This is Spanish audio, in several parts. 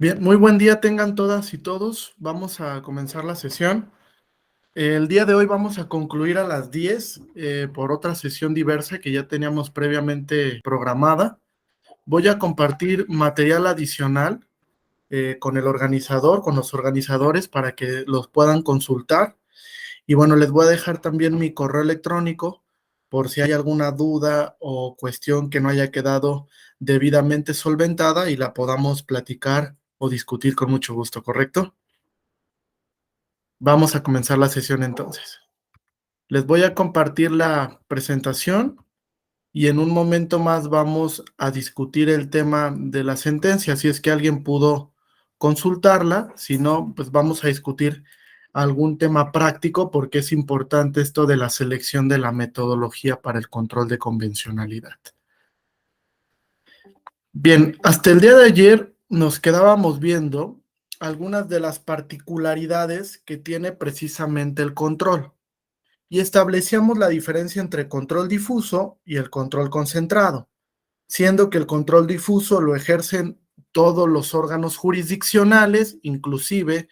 Bien, muy buen día tengan todas y todos. Vamos a comenzar la sesión. El día de hoy vamos a concluir a las 10 por otra sesión diversa que ya teníamos previamente programada. Voy a compartir material adicional con el organizador, con los organizadores para que los puedan consultar. Y bueno, les voy a dejar también mi correo electrónico por si hay alguna duda o cuestión que no haya quedado debidamente solventada y la podamos platicar o discutir con mucho gusto, ¿correcto? Vamos a comenzar la sesión entonces. Les voy a compartir la presentación y en un momento más vamos a discutir el tema de la sentencia, si es que alguien pudo consultarla, si no, pues vamos a discutir algún tema práctico porque es importante esto de la selección de la metodología para el control de convencionalidad. Bien, hasta el día de ayer nos quedábamos viendo algunas de las particularidades que tiene precisamente el control y establecíamos la diferencia entre control difuso y el control concentrado, siendo que el control difuso lo ejercen todos los órganos jurisdiccionales, inclusive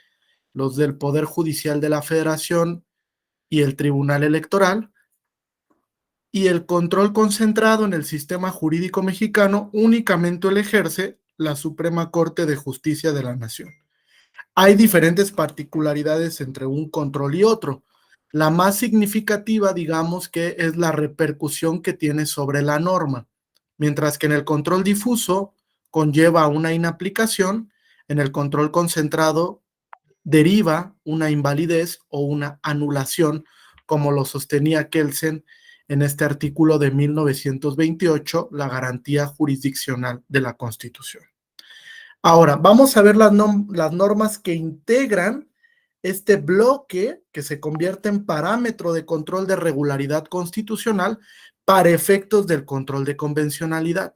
los del Poder Judicial de la Federación y el Tribunal Electoral, y el control concentrado en el sistema jurídico mexicano únicamente lo ejerce la Suprema Corte de Justicia de la Nación. Hay diferentes particularidades entre un control y otro. La más significativa, digamos, que es la repercusión que tiene sobre la norma, mientras que en el control difuso conlleva una inaplicación, en el control concentrado deriva una invalidez o una anulación, como lo sostenía Kelsen en este artículo de 1928, la garantía jurisdiccional de la Constitución. Ahora, vamos a ver las normas que integran este bloque que se convierte en parámetro de control de regularidad constitucional para efectos del control de convencionalidad.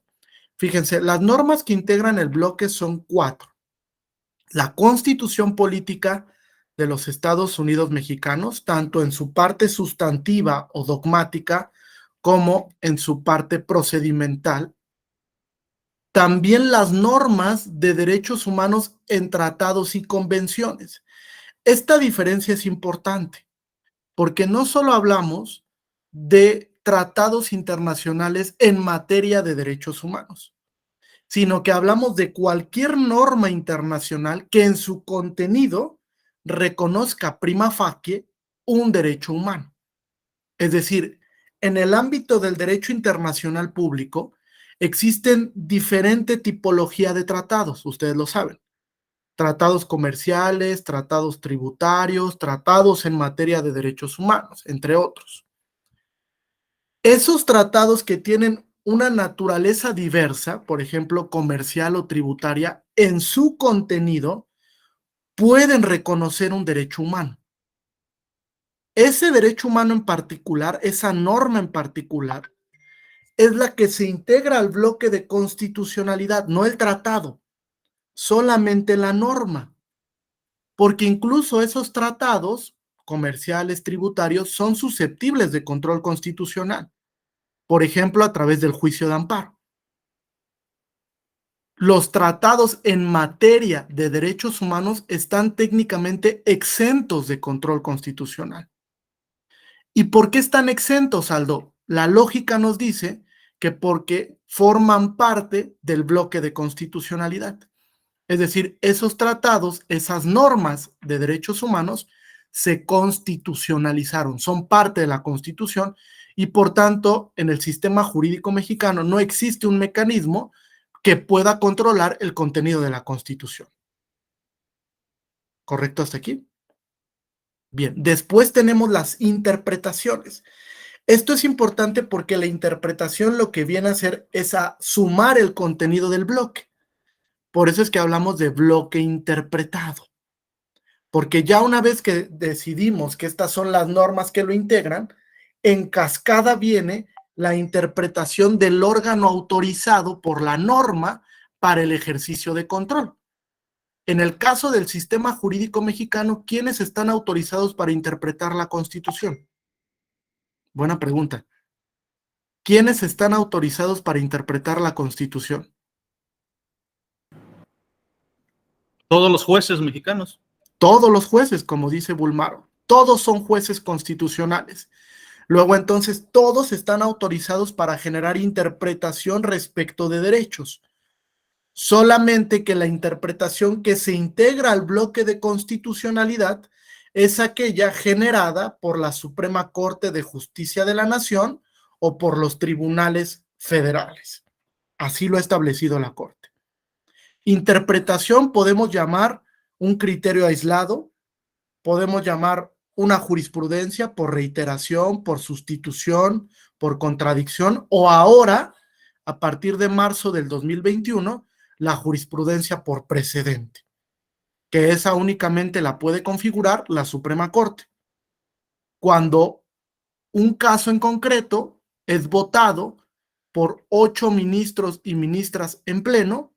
Fíjense, las normas que integran el bloque son 4. La Constitución Política de los Estados Unidos Mexicanos, tanto en su parte sustantiva o dogmática como en su parte procedimental. También las normas de derechos humanos en tratados y convenciones. Esta diferencia es importante porque no solo hablamos de tratados internacionales en materia de derechos humanos, sino que hablamos de cualquier norma internacional que en su contenido reconozca prima facie un derecho humano. Es decir, en el ámbito del derecho internacional público existen diferente tipología de tratados, ustedes lo saben. Tratados comerciales, tratados tributarios, tratados en materia de derechos humanos, entre otros. Esos tratados que tienen una naturaleza diversa, por ejemplo, comercial o tributaria, en su contenido pueden reconocer un derecho humano. Ese derecho humano en particular, esa norma en particular, es la que se integra al bloque de constitucionalidad, no el tratado, solamente la norma. Porque incluso esos tratados comerciales, tributarios, son susceptibles de control constitucional, por ejemplo, a través del juicio de amparo. Los tratados en materia de derechos humanos están técnicamente exentos de control constitucional. ¿Y por qué están exentos, Aldo? La lógica nos dice que porque forman parte del bloque de constitucionalidad. Es decir, esos tratados, esas normas de derechos humanos se constitucionalizaron, son parte de la Constitución y por tanto en el sistema jurídico mexicano no existe un mecanismo que pueda controlar el contenido de la Constitución. ¿Correcto hasta aquí? Bien, después tenemos las interpretaciones. Esto es importante porque la interpretación lo que viene a hacer es a sumar el contenido del bloque. Por eso es que hablamos de bloque interpretado. Porque ya una vez que decidimos que estas son las normas que lo integran, en cascada viene la interpretación del órgano autorizado por la norma para el ejercicio de control. En el caso del sistema jurídico mexicano, ¿quiénes están autorizados para interpretar la Constitución? Buena pregunta. ¿Quiénes están autorizados para interpretar la Constitución? Todos los jueces mexicanos. Todos los jueces, como dice Bulmaro, todos son jueces constitucionales. Luego, entonces, todos están autorizados para generar interpretación respecto de derechos. Solamente que la interpretación que se integra al bloque de constitucionalidad es aquella generada por la Suprema Corte de Justicia de la Nación o por los tribunales federales. Así lo ha establecido la Corte. Interpretación podemos llamar un criterio aislado, podemos llamar una jurisprudencia por reiteración, por sustitución, por contradicción, o ahora, a partir de marzo del 2021, la jurisprudencia por precedente, que esa únicamente la puede configurar la Suprema Corte. Cuando un caso en concreto es votado por 8 ministros y ministras en pleno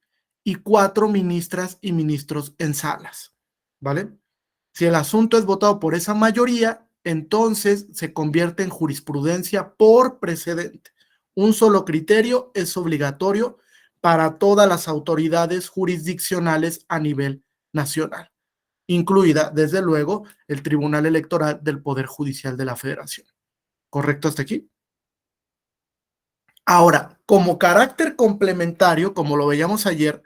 y 4 ministras y ministros en salas, ¿vale? Si el asunto es votado por esa mayoría, entonces se convierte en jurisprudencia por precedente. Un solo criterio es obligatorio para todas las autoridades jurisdiccionales a nivel nacional, incluida, desde luego, el Tribunal Electoral del Poder Judicial de la Federación. ¿Correcto hasta aquí? Ahora, como carácter complementario, como lo veíamos ayer,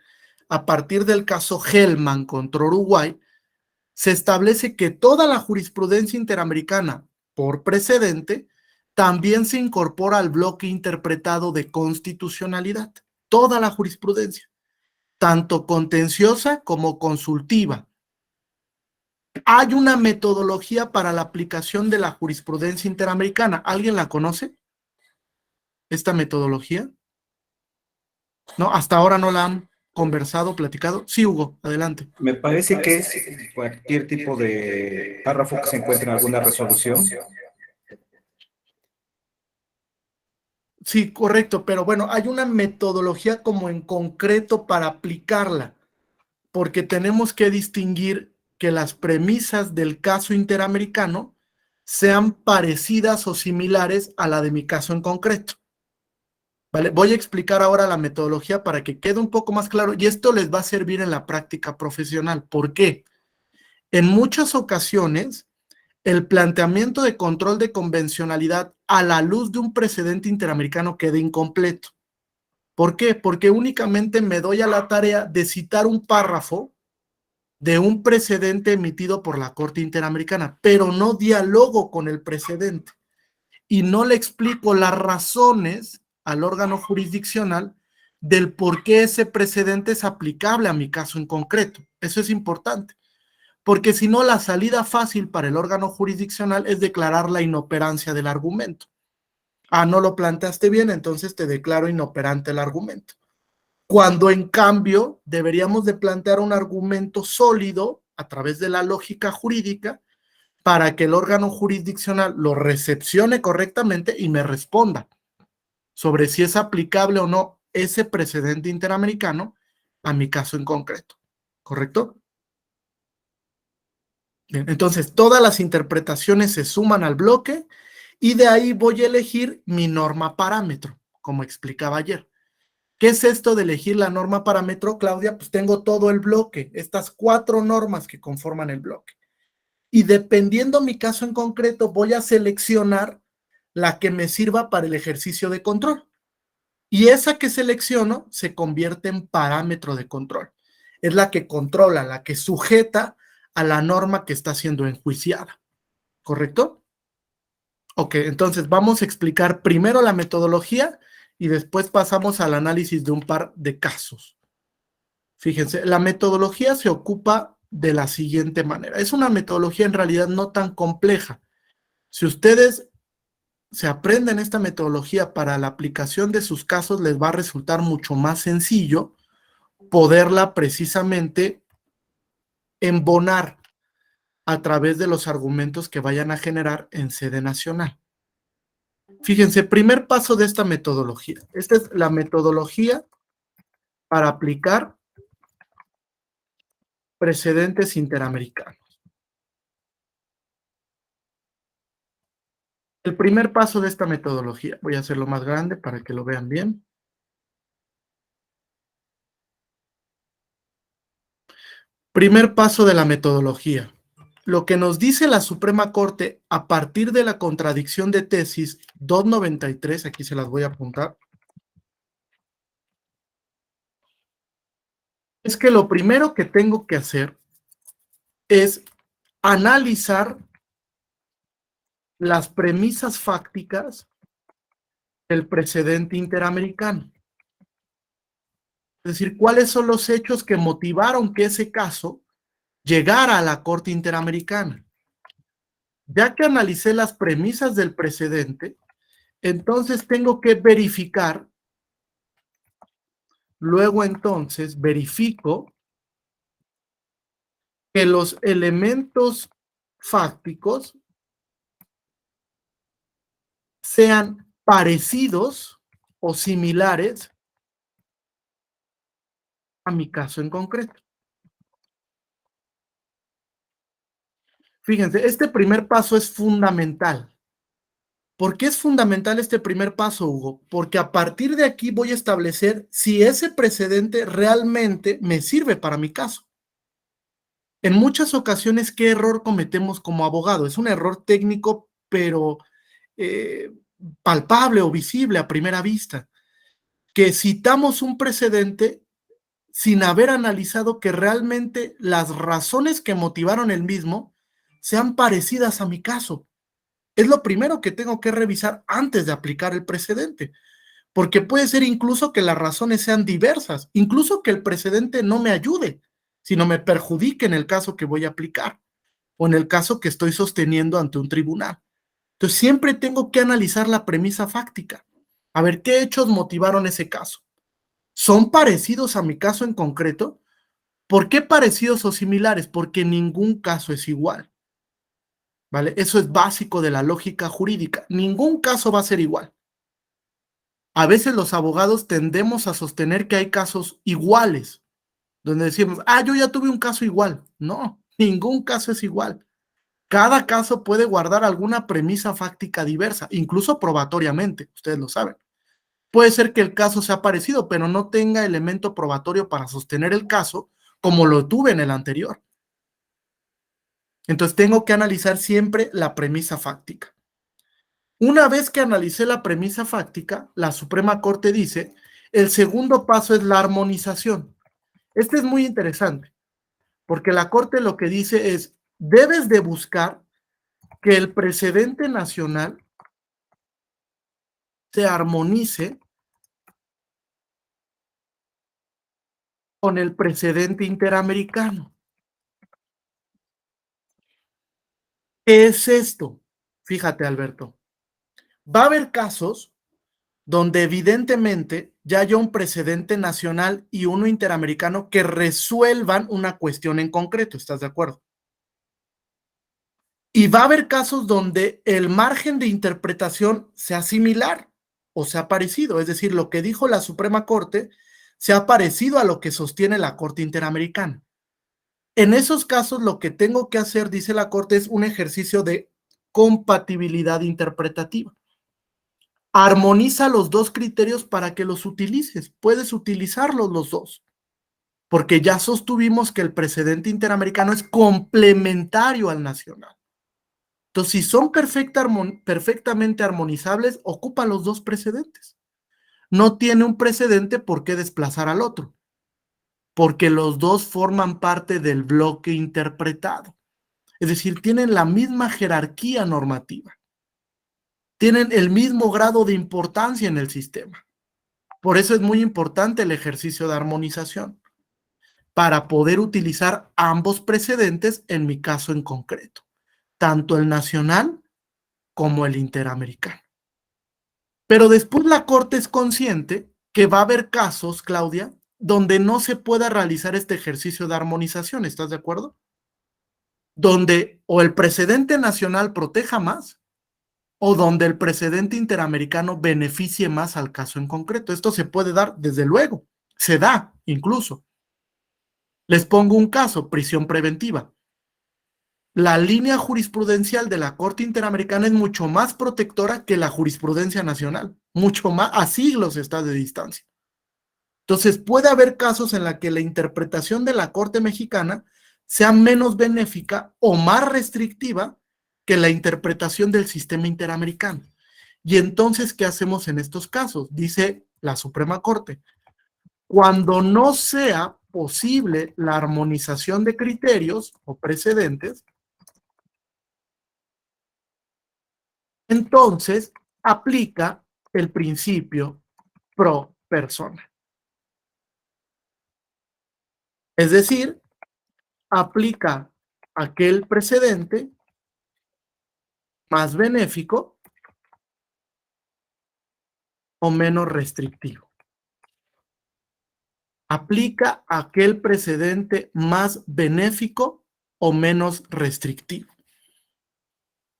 a partir del caso Hellman contra Uruguay, se establece que toda la jurisprudencia interamericana por precedente también se incorpora al bloque interpretado de constitucionalidad. Toda la jurisprudencia, tanto contenciosa como consultiva. Hay una metodología para la aplicación de la jurisprudencia interamericana. ¿Alguien la conoce? ¿Esta metodología? ¿No? Hasta ahora no la han conversado, platicado. Sí, Hugo, adelante. Me parece que es cualquier tipo de párrafo que se encuentre en alguna resolución. Sí, correcto, pero bueno, hay una metodología como en concreto para aplicarla, porque tenemos que distinguir que las premisas del caso interamericano sean parecidas o similares a la de mi caso en concreto. ¿Vale? Voy a explicar ahora la metodología para que quede un poco más claro y esto les va a servir en la práctica profesional. ¿Por qué? En muchas ocasiones, el planteamiento de control de convencionalidad a la luz de un precedente interamericano queda incompleto. ¿Por qué? Porque únicamente me doy a la tarea de citar un párrafo de un precedente emitido por la Corte Interamericana, pero no dialogo con el precedente y no le explico las razones al órgano jurisdiccional del por qué ese precedente es aplicable a mi caso en concreto. Eso es importante, porque si no, la salida fácil para el órgano jurisdiccional es declarar la inoperancia del argumento. Ah, no lo planteaste bien, entonces te declaro inoperante el argumento. Cuando en cambio deberíamos de plantear un argumento sólido a través de la lógica jurídica para que el órgano jurisdiccional lo recepcione correctamente y me responda sobre si es aplicable o no ese precedente interamericano a mi caso en concreto. ¿Correcto? Bien, entonces todas las interpretaciones se suman al bloque y de ahí voy a elegir mi norma parámetro, como explicaba ayer. ¿Qué es esto de elegir la norma parámetro, Claudia? Pues tengo todo el bloque, estas 4 normas que conforman el bloque. Y dependiendo mi caso en concreto, voy a seleccionar la que me sirva para el ejercicio de control. Y esa que selecciono se convierte en parámetro de control. Es la que controla, la que sujeta a la norma que está siendo enjuiciada. ¿Correcto? Ok, entonces vamos a explicar primero la metodología y después pasamos al análisis de un par de casos. Fíjense, la metodología se ocupa de la siguiente manera. Es una metodología en realidad no tan compleja. Si ustedes se aprenden esta metodología para la aplicación de sus casos, les va a resultar mucho más sencillo poderla precisamente embonar a través de los argumentos que vayan a generar en sede nacional. Fíjense, primer paso de esta metodología. Esta es la metodología para aplicar precedentes interamericanos. El primer paso de esta metodología, voy a hacerlo más grande para que lo vean bien. Primer paso de la metodología. Lo que nos dice la Suprema Corte a partir de la contradicción de tesis 293, aquí se las voy a apuntar, es que lo primero que tengo que hacer es analizar las premisas fácticas del precedente interamericano. Es decir, cuáles son los hechos que motivaron que ese caso llegara a la Corte Interamericana. Ya que analicé las premisas del precedente, entonces tengo que verificar, luego entonces verifico que los elementos fácticos sean parecidos o similares a mi caso en concreto. Fíjense, este primer paso es fundamental. ¿Por qué es fundamental este primer paso, Hugo? Porque a partir de aquí voy a establecer si ese precedente realmente me sirve para mi caso. En muchas ocasiones, ¿qué error cometemos como abogado? Es un error técnico, pero palpable o visible a primera vista, que citamos un precedente sin haber analizado que realmente las razones que motivaron el mismo sean parecidas a mi caso. Es lo primero que tengo que revisar antes de aplicar el precedente, porque puede ser incluso que las razones sean diversas, incluso que el precedente no me ayude, sino me perjudique en el caso que voy a aplicar o en el caso que estoy sosteniendo ante un tribunal. Entonces siempre tengo que analizar la premisa fáctica, a ver qué hechos motivaron ese caso. ¿Son parecidos a mi caso en concreto? ¿Por qué parecidos o similares? Porque ningún caso es igual. ¿Vale? Eso es básico de la lógica jurídica. Ningún caso va a ser igual. A veces los abogados tendemos a sostener que hay casos iguales, donde decimos, yo ya tuve un caso igual. No, ningún caso es igual. Cada caso puede guardar alguna premisa fáctica diversa, incluso probatoriamente, ustedes lo saben. Puede ser que el caso sea parecido, pero no tenga elemento probatorio para sostener el caso como lo tuve en el anterior. Entonces tengo que analizar siempre la premisa fáctica. Una vez que analicé la premisa fáctica, la Suprema Corte dice, el segundo paso es la armonización. Este es muy interesante, porque la Corte lo que dice es, debes de buscar que el precedente nacional se armonice con el precedente interamericano. ¿Qué es esto? Fíjate, Alberto. Va a haber casos donde evidentemente ya haya un precedente nacional y uno interamericano que resuelvan una cuestión en concreto, ¿estás de acuerdo? Y va a haber casos donde el margen de interpretación sea similar o sea parecido, es decir, lo que dijo la Suprema Corte sea parecido a lo que sostiene la Corte Interamericana. En esos casos, lo que tengo que hacer, dice la Corte, es un ejercicio de compatibilidad interpretativa. Armoniza los dos criterios para que los utilices. Puedes utilizarlos los dos, porque ya sostuvimos que el precedente interamericano es complementario al nacional. Entonces, si son perfectamente armonizables, ocupa los dos precedentes. No tiene un precedente por qué desplazar al otro, porque los dos forman parte del bloque interpretado. Es decir, tienen la misma jerarquía normativa, tienen el mismo grado de importancia en el sistema. Por eso es muy importante el ejercicio de armonización, para poder utilizar ambos precedentes en mi caso en concreto, tanto el nacional como el interamericano. Pero después la Corte es consciente que va a haber casos, Claudia, donde no se pueda realizar este ejercicio de armonización, ¿estás de acuerdo? Donde o el precedente nacional proteja más o donde el precedente interamericano beneficie más al caso en concreto. Esto se puede dar, desde luego, se da incluso. Les pongo un caso, prisión preventiva. La línea jurisprudencial de la Corte Interamericana es mucho más protectora que la jurisprudencia nacional, mucho más, a siglos está de distancia. Entonces puede haber casos en los que la interpretación de la Corte Mexicana sea menos benéfica o más restrictiva que la interpretación del sistema interamericano. Y entonces, ¿qué hacemos en estos casos? Dice la Suprema Corte, cuando no sea posible la armonización de criterios o precedentes, entonces aplica el principio pro persona. Es decir, aplica aquel precedente más benéfico o menos restrictivo. Aplica aquel precedente más benéfico o menos restrictivo.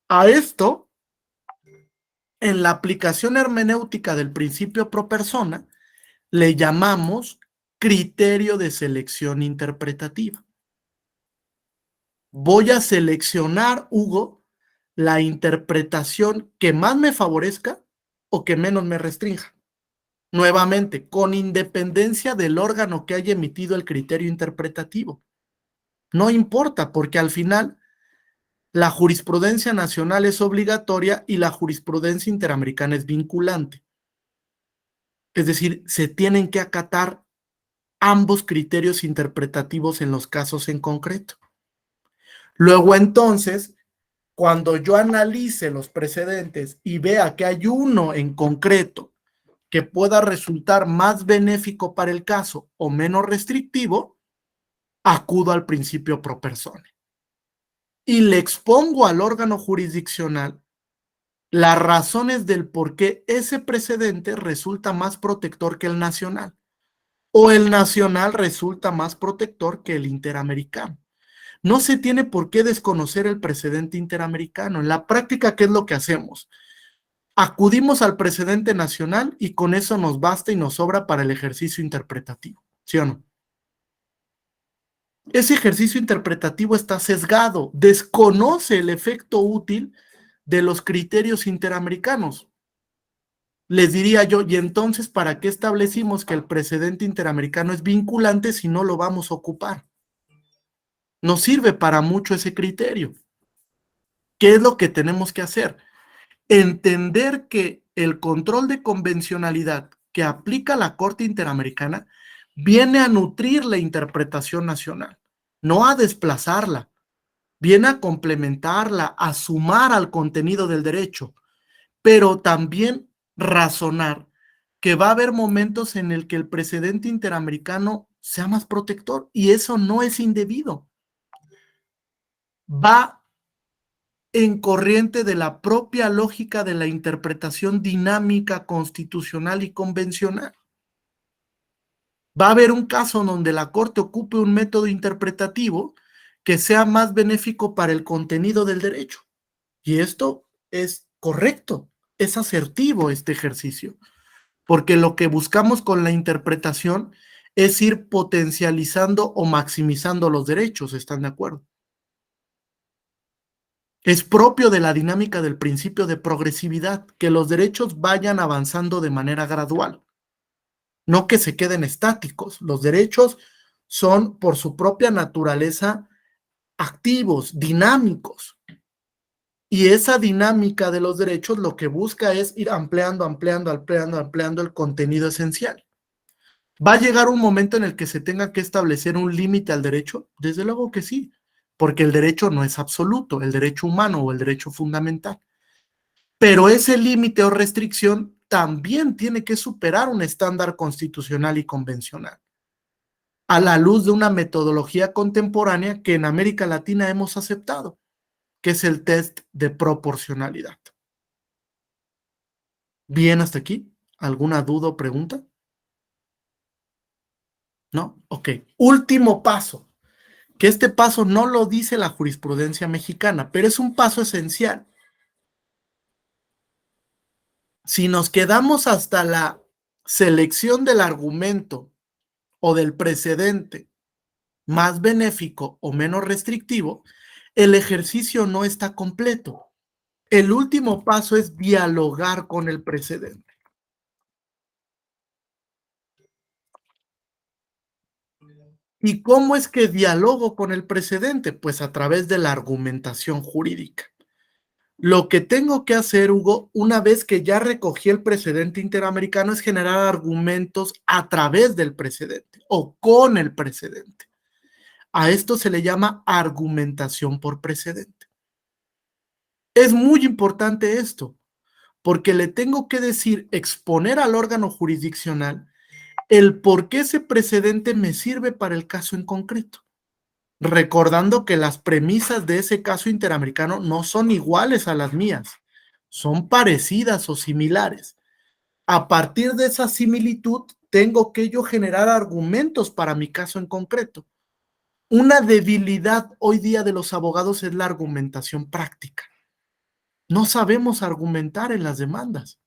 A esto, en la aplicación hermenéutica del principio pro persona, le llamamos criterio de selección interpretativa. Voy a seleccionar, Hugo, la interpretación que más me favorezca o que menos me restrinja. Nuevamente, con independencia del órgano que haya emitido el criterio interpretativo. No importa, porque al final la jurisprudencia nacional es obligatoria y la jurisprudencia interamericana es vinculante. Es decir, se tienen que acatar ambos criterios interpretativos en los casos en concreto. Luego entonces, cuando yo analice los precedentes y vea que hay uno en concreto que pueda resultar más benéfico para el caso o menos restrictivo, acudo al principio pro persona y le expongo al órgano jurisdiccional las razones del por qué ese precedente resulta más protector que el nacional o el nacional resulta más protector que el interamericano. No se tiene por qué desconocer el precedente interamericano. En la práctica, ¿qué es lo que hacemos? Acudimos al precedente nacional y con eso nos basta y nos sobra para el ejercicio interpretativo, ¿sí o no? Ese ejercicio interpretativo está sesgado, desconoce el efecto útil de los criterios interamericanos. Les diría yo, y entonces, ¿para qué establecimos que el precedente interamericano es vinculante si no lo vamos a ocupar? No sirve para mucho ese criterio. ¿Qué es lo que tenemos que hacer? Entender que el control de convencionalidad que aplica la Corte Interamericana viene a nutrir la interpretación nacional, no a desplazarla, viene a complementarla, a sumar al contenido del derecho, pero también razonar que va a haber momentos en el que el precedente interamericano sea más protector y eso no es indebido. Va en corriente de la propia lógica de la interpretación dinámica, constitucional y convencional. Va a haber un caso donde la Corte ocupe un método interpretativo que sea más benéfico para el contenido del derecho. Y esto es correcto, es asertivo este ejercicio, porque lo que buscamos con la interpretación es ir potencializando o maximizando los derechos, ¿están de acuerdo? Es propio de la dinámica del principio de progresividad, que los derechos vayan avanzando de manera gradual, no que se queden estáticos. Los derechos son, por su propia naturaleza, activos, dinámicos. Y esa dinámica de los derechos lo que busca es ir ampliando el contenido esencial. ¿Va a llegar un momento en el que se tenga que establecer un límite al derecho? Desde luego que sí, porque el derecho no es absoluto, el derecho humano o el derecho fundamental. Pero ese límite o restricción también tiene que superar un estándar constitucional y convencional, a la luz de una metodología contemporánea que en América Latina hemos aceptado, que es el test de proporcionalidad. ¿Bien hasta aquí? ¿Alguna duda o pregunta? ¿No? Ok. Último paso, que este paso no lo dice la jurisprudencia mexicana, pero es un paso esencial. Si nos quedamos hasta la selección del argumento o del precedente más benéfico o menos restrictivo, el ejercicio no está completo. El último paso es dialogar con el precedente. ¿Y cómo es que dialogo con el precedente? Pues a través de la argumentación jurídica. Lo que tengo que hacer, Hugo, una vez que ya recogí el precedente interamericano, es generar argumentos a través del precedente o con el precedente. A esto se le llama argumentación por precedente. Es muy importante esto, porque le tengo que decir, exponer al órgano jurisdiccional el por qué ese precedente me sirve para el caso en concreto, recordando que las premisas de ese caso interamericano no son iguales a las mías, son parecidas o similares. A partir de esa similitud, tengo que yo generar argumentos para mi caso en concreto. Una debilidad hoy día de los abogados es la argumentación práctica. No sabemos argumentar en las demandas.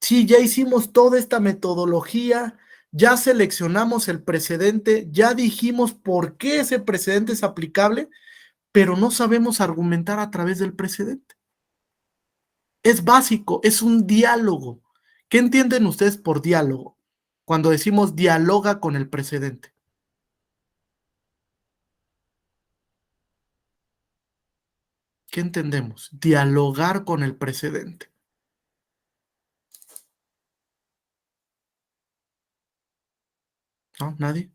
Sí, ya hicimos toda esta metodología, ya seleccionamos el precedente, ya dijimos por qué ese precedente es aplicable, pero no sabemos argumentar a través del precedente. Es básico, es un diálogo. ¿Qué entienden ustedes por diálogo? Cuando decimos dialoga con el precedente. ¿Qué entendemos? Dialogar con el precedente. ¿No? ¿Nadie?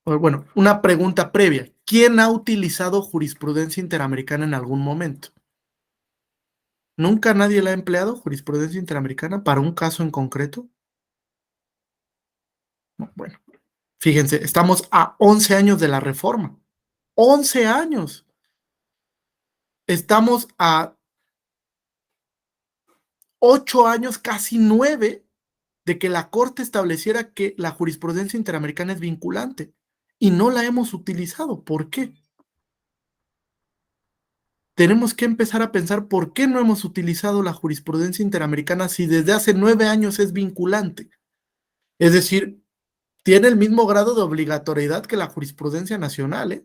Bueno, una pregunta previa. ¿Quién ha utilizado jurisprudencia interamericana en algún momento? ¿Nunca nadie la ha empleado, jurisprudencia interamericana, para un caso en concreto? No, bueno, fíjense, estamos a 11 años de la reforma. 11 años. Estamos a 8 años, casi 9, de que la Corte estableciera que la jurisprudencia interamericana es vinculante y no la hemos utilizado. ¿Por qué? Tenemos que empezar a pensar por qué no hemos utilizado la jurisprudencia interamericana si desde hace 9 años es vinculante. Es decir, tiene el mismo grado de obligatoriedad que la jurisprudencia nacional, ¿eh?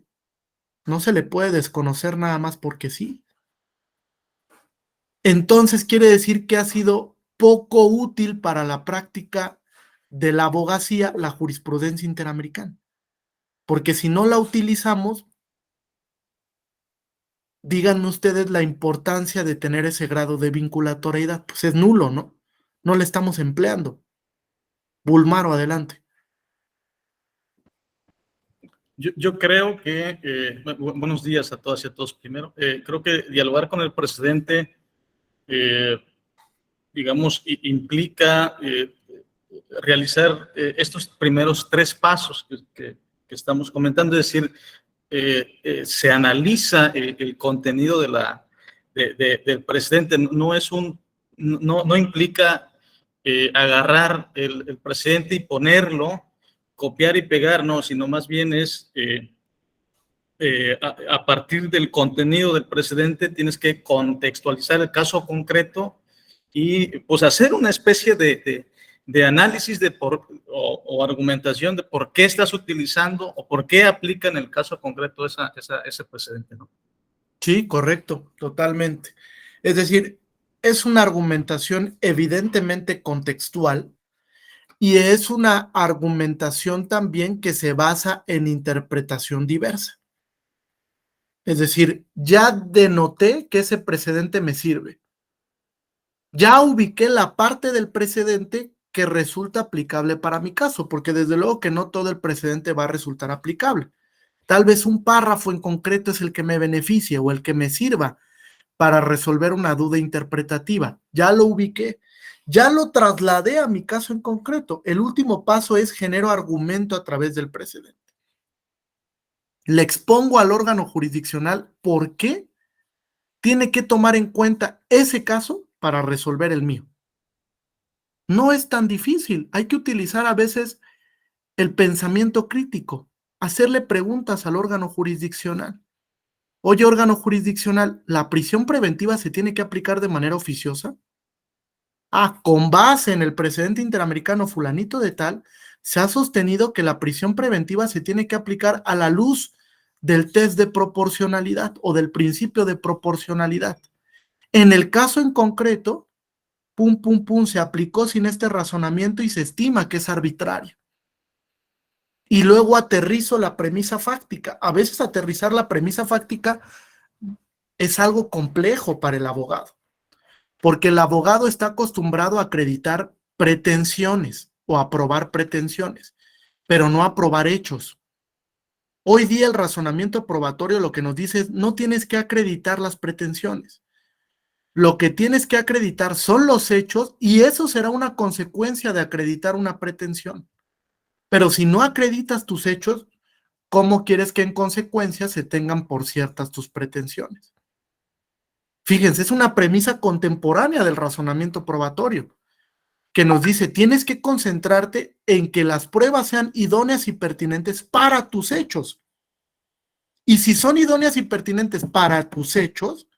No se le puede desconocer nada más porque sí. Entonces quiere decir que ha sido poco útil para la práctica de la abogacía la jurisprudencia interamericana. Porque si no la utilizamos, díganme ustedes la importancia de tener ese grado de vinculatoriedad. Pues es nulo, ¿no? No le estamos empleando. Bulmaro, adelante. Yo creo que, buenos días a todas y a todos primero, creo que dialogar con el presidente, digamos, implica realizar estos primeros 3 pasos que estamos comentando, es decir, se analiza el contenido del presidente, no implica agarrar el presidente y ponerlo, copiar y pegar, no, sino más bien es a partir del contenido del precedente tienes que contextualizar el caso concreto y pues hacer una especie de análisis o argumentación de por qué estás utilizando o por qué aplica en el caso concreto ese precedente, ¿no? Sí, correcto, totalmente. Es decir, es una argumentación evidentemente contextual y es una argumentación también que se basa en interpretación diversa. Es decir, ya denoté que ese precedente me sirve. Ya ubiqué la parte del precedente que resulta aplicable para mi caso, porque desde luego que no todo el precedente va a resultar aplicable. Tal vez un párrafo en concreto es el que me beneficie o el que me sirva para resolver una duda interpretativa. Ya lo ubiqué, ya lo trasladé a mi caso en concreto. El último paso es genero argumento a través del precedente. Le expongo al órgano jurisdiccional por qué tiene que tomar en cuenta ese caso para resolver el mío. No es tan difícil, hay que utilizar a veces el pensamiento crítico, hacerle preguntas al órgano jurisdiccional. Oye, órgano jurisdiccional, ¿la prisión preventiva se tiene que aplicar de manera oficiosa? Ah, con base en el precedente interamericano fulanito de tal, se ha sostenido que la prisión preventiva se tiene que aplicar a la luz del test de proporcionalidad o del principio de proporcionalidad. En el caso en concreto, pum, pum, pum, se aplicó sin este razonamiento y se estima que es arbitrario. y luego aterrizo la premisa fáctica. A veces aterrizar la premisa fáctica es algo complejo para el abogado, porque el abogado está acostumbrado a acreditar pretensiones o a probar pretensiones, pero no a probar hechos. Hoy día el razonamiento probatorio lo que nos dice es no tienes que acreditar las pretensiones. Lo que tienes que acreditar son los hechos y eso será una consecuencia de acreditar una pretensión. Pero si no acreditas tus hechos, ¿cómo quieres que en consecuencia se tengan por ciertas tus pretensiones? Fíjense, es una premisa contemporánea del razonamiento probatorio, que nos dice, tienes que concentrarte en que las pruebas sean idóneas y pertinentes para tus hechos. Y si son idóneas y pertinentes para tus hechos,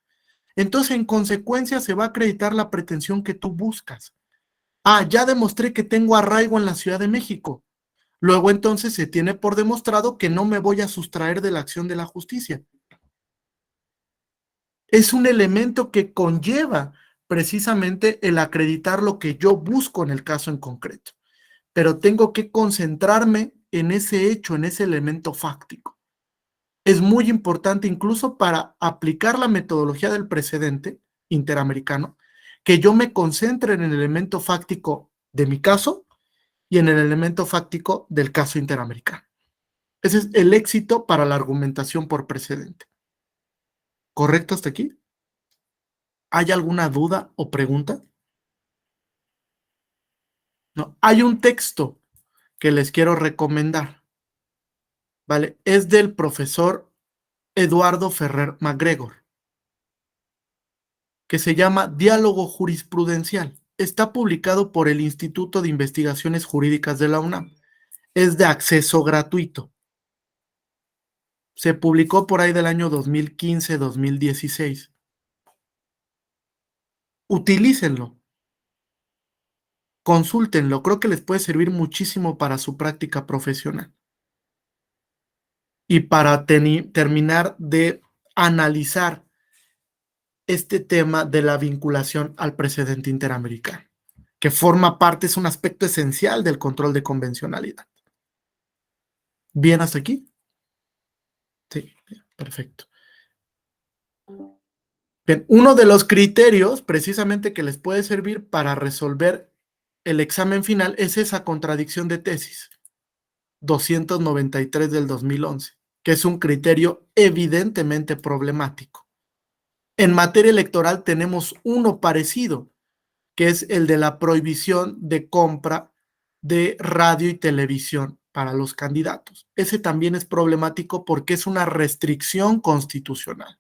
entonces en consecuencia se va a acreditar la pretensión que tú buscas. Ah, ya demostré que tengo arraigo en la Ciudad de México. Luego entonces se tiene por demostrado que no me voy a sustraer de la acción de la justicia. Es un elemento que conlleva precisamente el acreditar lo que yo busco en el caso en concreto. Pero tengo que concentrarme en ese hecho, en ese elemento fáctico. Es muy importante incluso para aplicar la metodología del precedente interamericano, que yo me concentre en el elemento fáctico de mi caso y en el elemento fáctico del caso interamericano. Ese es el éxito para la argumentación por precedente. ¿Correcto hasta aquí? ¿Hay alguna duda o pregunta? No, hay un texto que les quiero recomendar, ¿vale? Es del profesor Eduardo Ferrer MacGregor, que se llama Diálogo Jurisprudencial. Está publicado por el Instituto de Investigaciones Jurídicas de la UNAM. Es de acceso gratuito. Se publicó por ahí del año 2015-2016. Utilícenlo. Consúltenlo, creo que les puede servir muchísimo para su práctica profesional. Y para terminar de analizar este tema de la vinculación al precedente interamericano, que forma parte, es un aspecto esencial del control de convencionalidad. ¿Bien hasta aquí? Sí, perfecto. Bien, uno de los criterios precisamente que les puede servir para resolver el examen final es esa contradicción de tesis 293 del 2011, que es un criterio evidentemente problemático. En materia electoral tenemos uno parecido, que es el de la prohibición de compra de radio y televisión para los candidatos. Ese también es problemático porque es una restricción constitucional.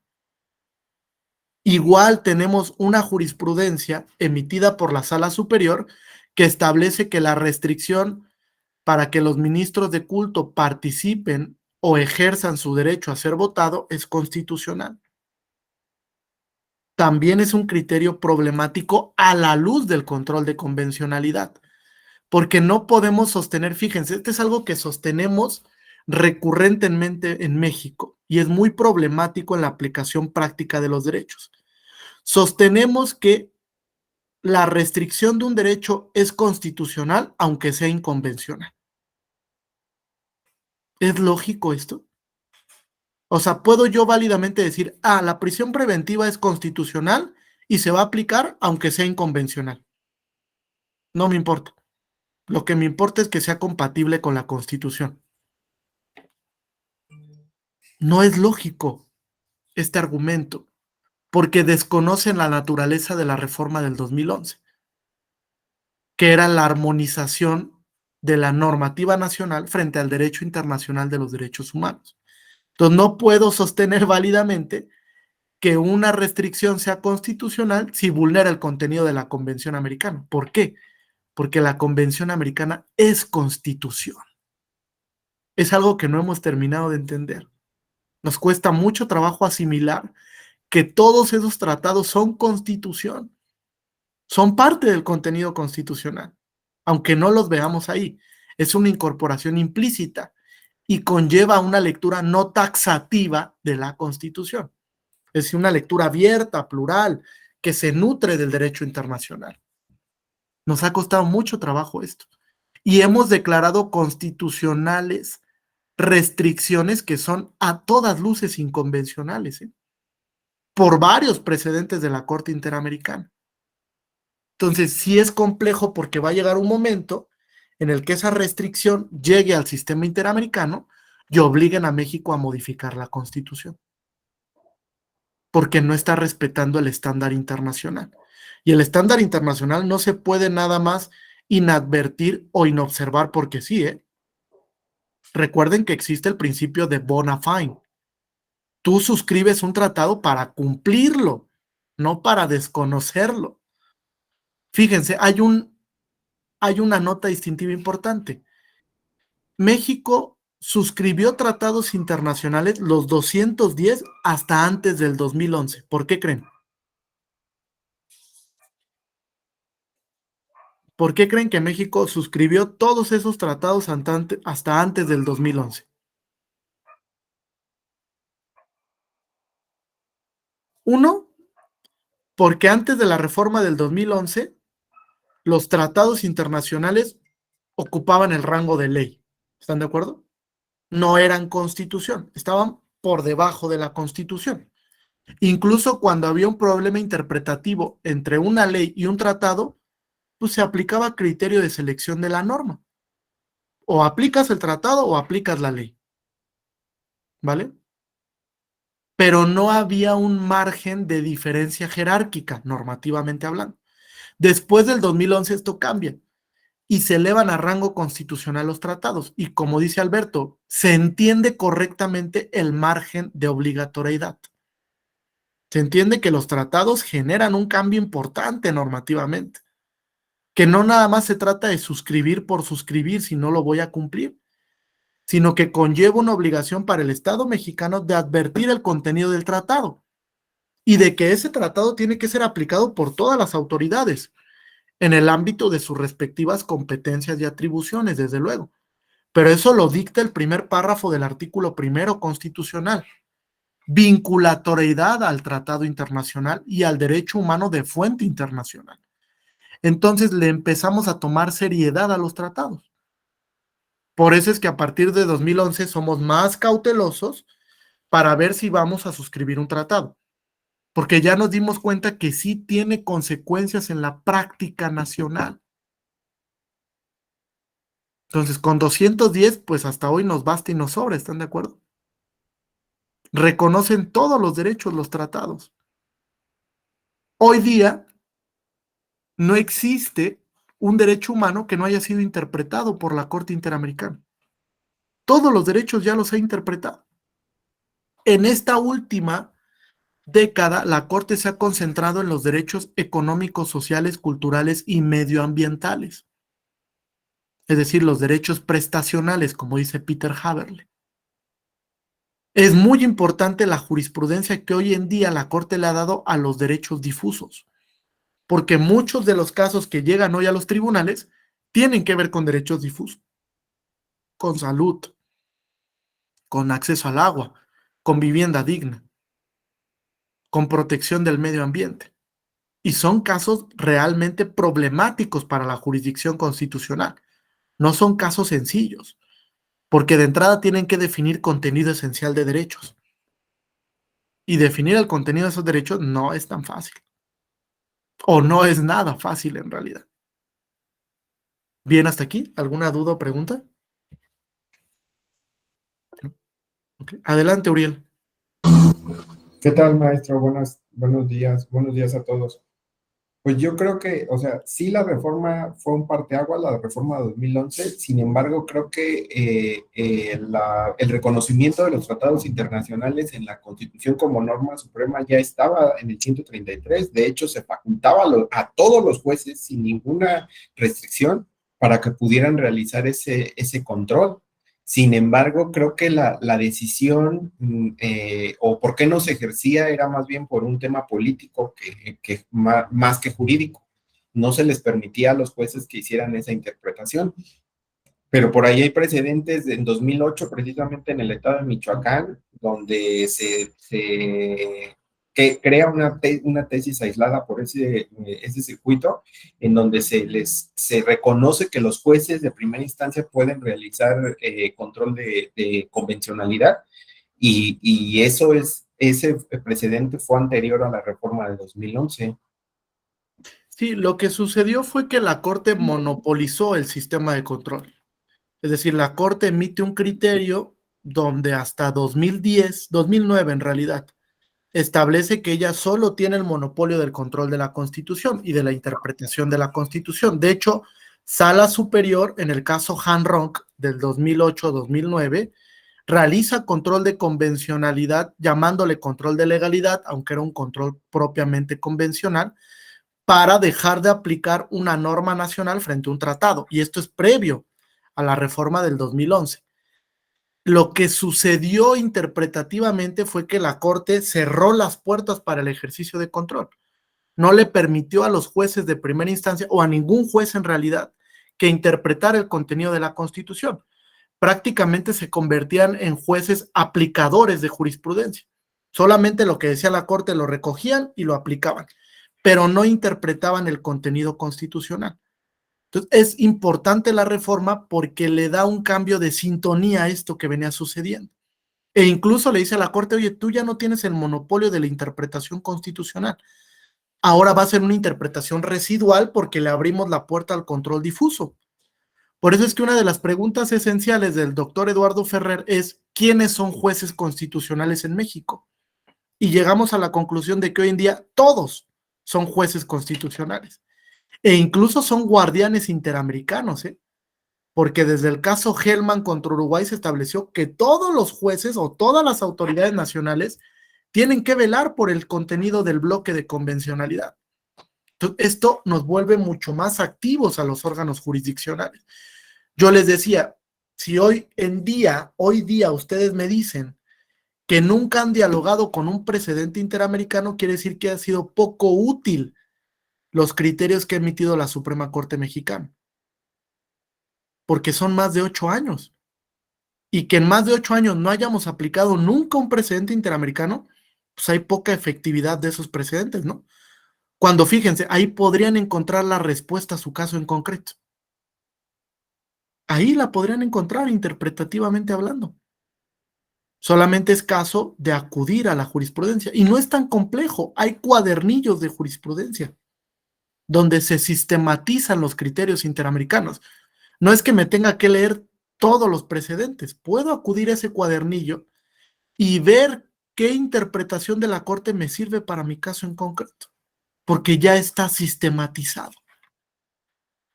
Igual tenemos una jurisprudencia emitida por la Sala Superior que establece que la restricción para que los ministros de culto participen o ejerzan su derecho a ser votado es constitucional. También es un criterio problemático a la luz del control de convencionalidad, porque no podemos sostener, fíjense, este es algo que sostenemos recurrentemente en México y es muy problemático en la aplicación práctica de los derechos. Sostenemos que la restricción de un derecho es constitucional, aunque sea inconvencional. ¿Es lógico esto? O sea, ¿puedo yo válidamente decir, la prisión preventiva es constitucional y se va a aplicar aunque sea inconvencional? No me importa. Lo que me importa es que sea compatible con la Constitución. No es lógico este argumento, porque desconocen la naturaleza de la reforma del 2011, que era la armonización de la normativa nacional frente al derecho internacional de los derechos humanos. Entonces, no puedo sostener válidamente que una restricción sea constitucional si vulnera el contenido de la Convención Americana. ¿Por qué? Porque la Convención Americana es constitución. Es algo que no hemos terminado de entender. Nos cuesta mucho trabajo asimilar que todos esos tratados son constitución, son parte del contenido constitucional, aunque no los veamos ahí. Es una incorporación implícita y conlleva una lectura no taxativa de la Constitución. Es decir, una lectura abierta, plural, que se nutre del derecho internacional. Nos ha costado mucho trabajo esto. y hemos declarado constitucionales restricciones que son a todas luces inconvencionales, por varios precedentes de la Corte Interamericana. Entonces, sí es complejo porque va a llegar un momento en el que esa restricción llegue al sistema interamericano y obliguen a México a modificar la Constitución, porque no está respetando el estándar internacional. Y el estándar internacional no se puede nada más inadvertir o inobservar porque sí, ¿eh? Recuerden que existe el principio de bona fide. Tú suscribes un tratado para cumplirlo, no para desconocerlo. Fíjense, hay una nota distintiva importante. México suscribió tratados internacionales los 210 hasta antes del 2011. ¿Por qué creen? ¿Por qué creen que México suscribió todos esos tratados hasta antes del 2011? Uno, porque antes de la reforma del 2011, los tratados internacionales ocupaban el rango de ley. ¿Están de acuerdo? No eran constitución, estaban por debajo de la constitución. Incluso cuando había un problema interpretativo entre una ley y un tratado, pues se aplicaba criterio de selección de la norma. O aplicas el tratado o aplicas la ley. ¿Vale? Pero no había un margen de diferencia jerárquica, normativamente hablando. Después del 2011 esto cambia y se elevan a rango constitucional los tratados. Y como dice Alberto, se entiende correctamente el margen de obligatoriedad. Se entiende que los tratados generan un cambio importante normativamente, que no nada más se trata de suscribir por suscribir si no lo voy a cumplir, sino que conlleva una obligación para el Estado mexicano de advertir el contenido del tratado y de que ese tratado tiene que ser aplicado por todas las autoridades en el ámbito de sus respectivas competencias y atribuciones, desde luego. Pero eso lo dicta el primer párrafo del artículo primero constitucional. Vinculatoriedad al tratado internacional y al derecho humano de fuente internacional. Entonces le empezamos a tomar seriedad a los tratados. Por eso es que a partir de 2011 somos más cautelosos para ver si vamos a suscribir un tratado, porque ya nos dimos cuenta que sí tiene consecuencias en la práctica nacional. Entonces, con 210, pues hasta hoy nos basta y nos sobra, ¿están de acuerdo? Reconocen todos los derechos los tratados. Hoy día no existe un derecho humano que no haya sido interpretado por la Corte Interamericana. Todos los derechos ya los ha interpretado. En esta última década, la Corte se ha concentrado en los derechos económicos, sociales, culturales y medioambientales. Es decir, los derechos prestacionales, como dice Peter Haberle. Es muy importante la jurisprudencia que hoy en día la Corte le ha dado a los derechos difusos, porque muchos de los casos que llegan hoy a los tribunales tienen que ver con derechos difusos, con salud, con acceso al agua, con vivienda digna, con protección del medio ambiente. Y son casos realmente problemáticos para la jurisdicción constitucional. No son casos sencillos, porque de entrada tienen que definir contenido esencial de derechos. Y definir el contenido de esos derechos no es tan fácil. O no es nada fácil en realidad. Bien, hasta aquí. ¿Alguna duda o pregunta? Okay. Adelante, Uriel. ¿Qué tal, maestro? Buenos días a todos. Pues yo creo que, o sea, sí la reforma fue un parteaguas, la reforma de 2011. Sin embargo, creo que el reconocimiento de los tratados internacionales en la Constitución como norma suprema ya estaba en el 133. De hecho, se facultaba a todos los jueces sin ninguna restricción para que pudieran realizar ese control. Sin embargo, creo que la decisión o por qué no se ejercía era más bien por un tema político que más que jurídico. No se les permitía a los jueces que hicieran esa interpretación. Pero por ahí hay precedentes en 2008, precisamente en el estado de Michoacán, donde que crea una tesis aislada por ese circuito, en donde se reconoce que los jueces de primera instancia pueden realizar control de convencionalidad, y ese precedente fue anterior a la reforma de 2011. Sí, lo que sucedió fue que la Corte monopolizó el sistema de control. Es decir, la Corte emite un criterio donde hasta 2010, 2009 en realidad, establece que ella solo tiene el monopolio del control de la Constitución y de la interpretación de la Constitución. De hecho, Sala Superior, en el caso Han Ronk del 2008-2009, realiza control de convencionalidad, llamándole control de legalidad, aunque era un control propiamente convencional, para dejar de aplicar una norma nacional frente a un tratado. Y esto es previo a la reforma del 2011. Lo que sucedió interpretativamente fue que la Corte cerró las puertas para el ejercicio de control. No le permitió a los jueces de primera instancia, o a ningún juez en realidad, que interpretara el contenido de la Constitución. Prácticamente se convertían en jueces aplicadores de jurisprudencia. Solamente lo que decía la Corte lo recogían y lo aplicaban, pero no interpretaban el contenido constitucional. Entonces, es importante la reforma porque le da un cambio de sintonía a esto que venía sucediendo. E incluso le dice a la Corte, oye, tú ya no tienes el monopolio de la interpretación constitucional. Ahora va a ser una interpretación residual porque le abrimos la puerta al control difuso. Por eso es que una de las preguntas esenciales del doctor Eduardo Ferrer es, ¿quiénes son jueces constitucionales en México? Y llegamos a la conclusión de que hoy en día todos son jueces constitucionales. E incluso son guardianes interamericanos, porque desde el caso Hellman contra Uruguay se estableció que todos los jueces o todas las autoridades nacionales tienen que velar por el contenido del bloque de convencionalidad. Entonces, esto nos vuelve mucho más activos a los órganos jurisdiccionales. Yo les decía, si hoy día ustedes me dicen que nunca han dialogado con un precedente interamericano, quiere decir que ha sido poco útil los criterios que ha emitido la Suprema Corte Mexicana, porque son más de 8 años, y que en más de 8 años no hayamos aplicado nunca un precedente interamericano, pues hay poca efectividad de esos precedentes, ¿no? Cuando, fíjense, ahí podrían encontrar la respuesta a su caso en concreto. Ahí la podrían encontrar interpretativamente hablando. Solamente es caso de acudir a la jurisprudencia, y no es tan complejo, hay cuadernillos de jurisprudencia donde se sistematizan los criterios interamericanos. No es que me tenga que leer todos los precedentes, puedo acudir a ese cuadernillo y ver qué interpretación de la Corte me sirve para mi caso en concreto, porque ya está sistematizado.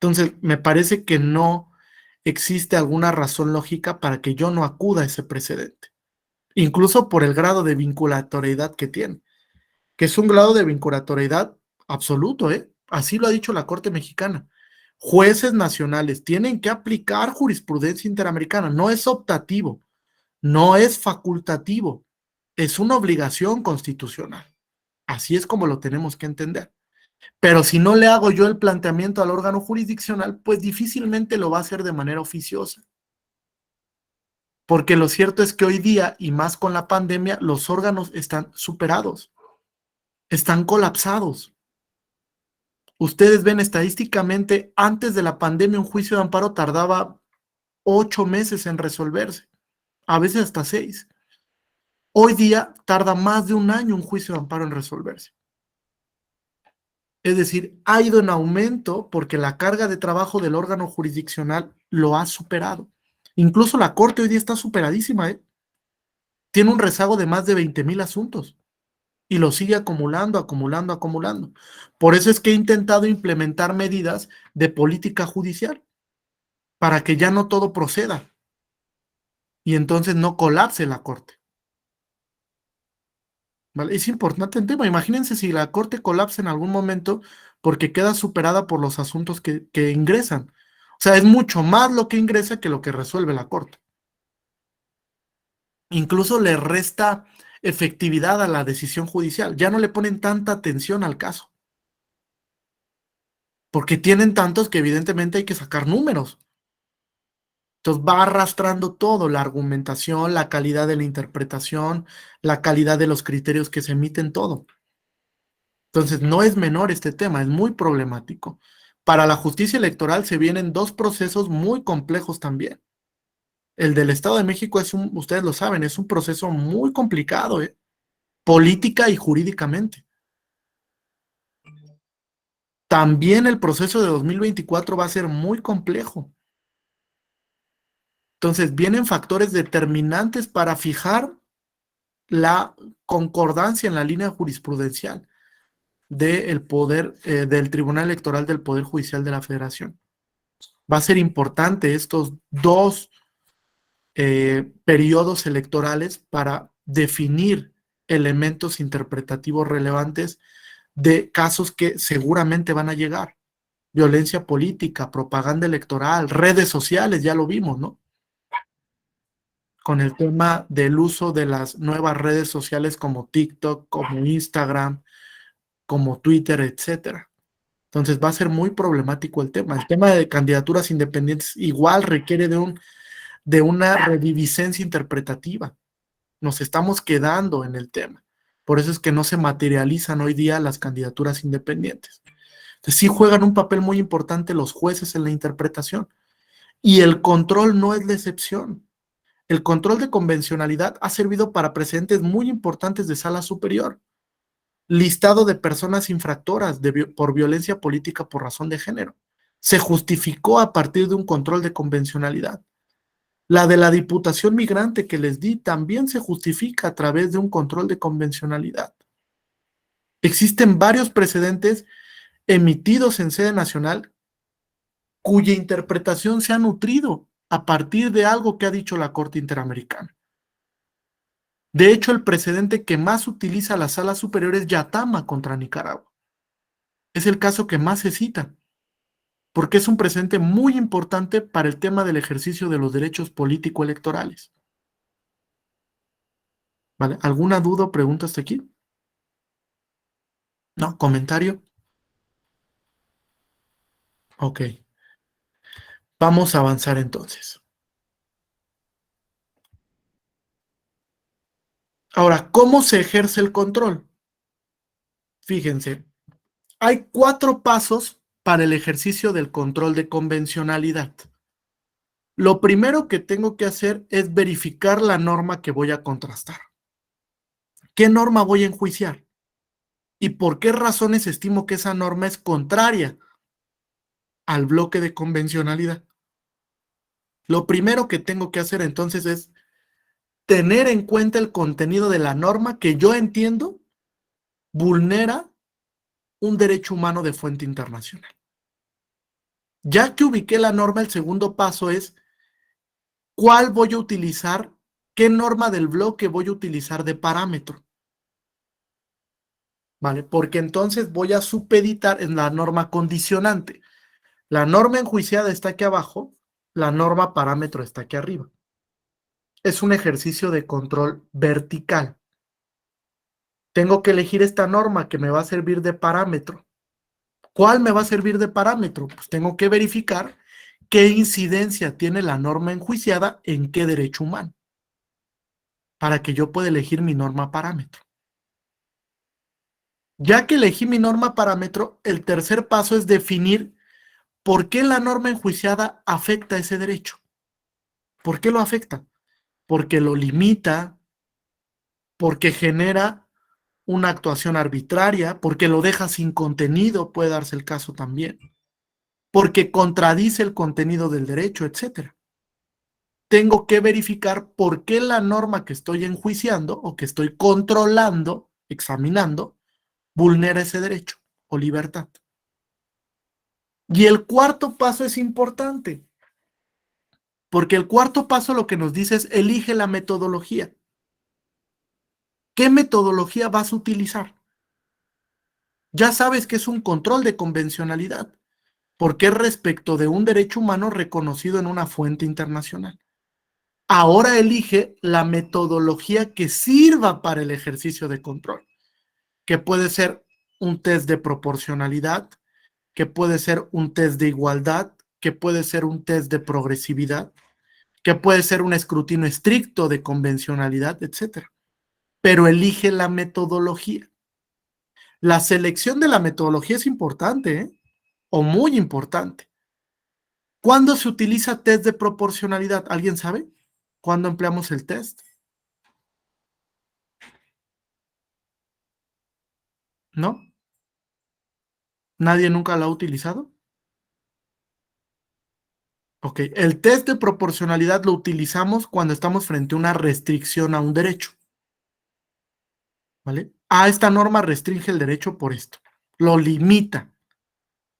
Entonces, me parece que no existe alguna razón lógica para que yo no acuda a ese precedente, incluso por el grado de vinculatoriedad que tiene, que es un grado de vinculatoriedad absoluto, Así lo ha dicho la Corte Mexicana. Jueces nacionales tienen que aplicar jurisprudencia interamericana, no es optativo, no es facultativo, es una obligación constitucional. Así es como lo tenemos que entender. Pero si no le hago yo el planteamiento al órgano jurisdiccional, pues difícilmente lo va a hacer de manera oficiosa. Porque lo cierto es que hoy día, y más con la pandemia, los órganos están superados, están colapsados. Ustedes ven estadísticamente, antes de la pandemia un juicio de amparo tardaba 8 meses en resolverse, a veces hasta 6. Hoy día tarda más de un año un juicio de amparo en resolverse. Es decir, ha ido en aumento porque la carga de trabajo del órgano jurisdiccional lo ha superado. Incluso la Corte hoy día está superadísima, Tiene un rezago de más de 20,000 asuntos y lo sigue acumulando, acumulando, acumulando. Por eso es que he intentado implementar medidas de política judicial para que ya no todo proceda y entonces no colapse la Corte. ¿Vale? Es importante el tema. Imagínense si la Corte colapsa en algún momento porque queda superada por los asuntos que ingresan. O sea, es mucho más lo que ingresa que lo que resuelve la Corte. Incluso le resta efectividad a la decisión judicial. Ya no le ponen tanta atención al caso, porque tienen tantos que evidentemente hay que sacar números. Entonces va arrastrando todo, la argumentación, la calidad de la interpretación, la calidad de los criterios que se emiten, todo. Entonces no es menor este tema, es muy problemático. Para la justicia electoral se vienen dos procesos muy complejos también. El del Estado de México ustedes lo saben, es un proceso muy complicado, política y jurídicamente. También el proceso de 2024 va a ser muy complejo. Entonces, vienen factores determinantes para fijar la concordancia en la línea jurisprudencial del poder, del Tribunal Electoral del Poder Judicial de la Federación. Va a ser importante estos dos periodos electorales para definir elementos interpretativos relevantes de casos que seguramente van a llegar. Violencia política, propaganda electoral, redes sociales, ya lo vimos, ¿no? Con el tema del uso de las nuevas redes sociales como TikTok, como Instagram, como Twitter, etcétera. Entonces va a ser muy problemático el tema. El tema de candidaturas independientes igual requiere de una reviviscencia interpretativa. Nos estamos quedando en el tema. Por eso es que no se materializan hoy día las candidaturas independientes. Entonces, sí juegan un papel muy importante los jueces en la interpretación. Y el control no es la excepción. El control de convencionalidad ha servido para precedentes muy importantes de sala superior. Listado de personas infractoras por violencia política por razón de género. Se justificó a partir de un control de convencionalidad. La de la Diputación Migrante que les di también se justifica a través de un control de convencionalidad. Existen varios precedentes emitidos en sede nacional cuya interpretación se ha nutrido a partir de algo que ha dicho la Corte Interamericana. De hecho, el precedente que más utiliza la Sala Superior es Yatama contra Nicaragua. Es el caso que más se cita, porque es un precedente muy importante para el tema del ejercicio de los derechos político-electorales. ¿Vale? ¿Alguna duda o pregunta hasta aquí? ¿No? ¿Comentario? Ok. Vamos a avanzar entonces. Ahora, ¿cómo se ejerce el control? Fíjense, hay 4 pasos para el ejercicio del control de convencionalidad. Lo primero que tengo que hacer es verificar la norma que voy a contrastar. ¿Qué norma voy a enjuiciar? ¿Y por qué razones estimo que esa norma es contraria al bloque de convencionalidad? Lo primero que tengo que hacer entonces es tener en cuenta el contenido de la norma que yo entiendo vulnera un derecho humano de fuente internacional. Ya que ubiqué la norma, el segundo paso es ¿cuál voy a utilizar? ¿Qué norma del bloque voy a utilizar de parámetro? ¿Vale? Porque entonces voy a supeditar en la norma condicionante. La norma enjuiciada está aquí abajo, la norma parámetro está aquí arriba. Es un ejercicio de control vertical. Tengo que elegir esta norma que me va a servir de parámetro. ¿Cuál me va a servir de parámetro? Pues tengo que verificar qué incidencia tiene la norma enjuiciada en qué derecho humano, para que yo pueda elegir mi norma parámetro. Ya que elegí mi norma parámetro, el tercer paso es definir por qué la norma enjuiciada afecta ese derecho. ¿Por qué lo afecta? Porque lo limita, porque genera una actuación arbitraria, porque lo deja sin contenido, puede darse el caso también, porque contradice el contenido del derecho, etcétera. Tengo que verificar por qué la norma que estoy enjuiciando o que estoy controlando, examinando, vulnera ese derecho o libertad. Y el cuarto paso es importante, porque el cuarto paso lo que nos dice es elige la metodología. ¿Qué metodología vas a utilizar? Ya sabes que es un control de convencionalidad, porque es respecto de un derecho humano reconocido en una fuente internacional. Ahora elige la metodología que sirva para el ejercicio de control, que puede ser un test de proporcionalidad, que puede ser un test de igualdad, que puede ser un test de progresividad. que puede ser un escrutinio estricto de convencionalidad, etcétera. Pero elige la metodología. La selección de la metodología es importante, ¿eh? O muy importante. ¿Cuándo se utiliza test de proporcionalidad? ¿Alguien sabe? ¿Cuándo empleamos el test? ¿No? ¿Nadie nunca lo ha utilizado? Ok, el test de proporcionalidad lo utilizamos cuando estamos frente a una restricción a un derecho. ¿Vale? Esta norma restringe el derecho por esto, lo limita.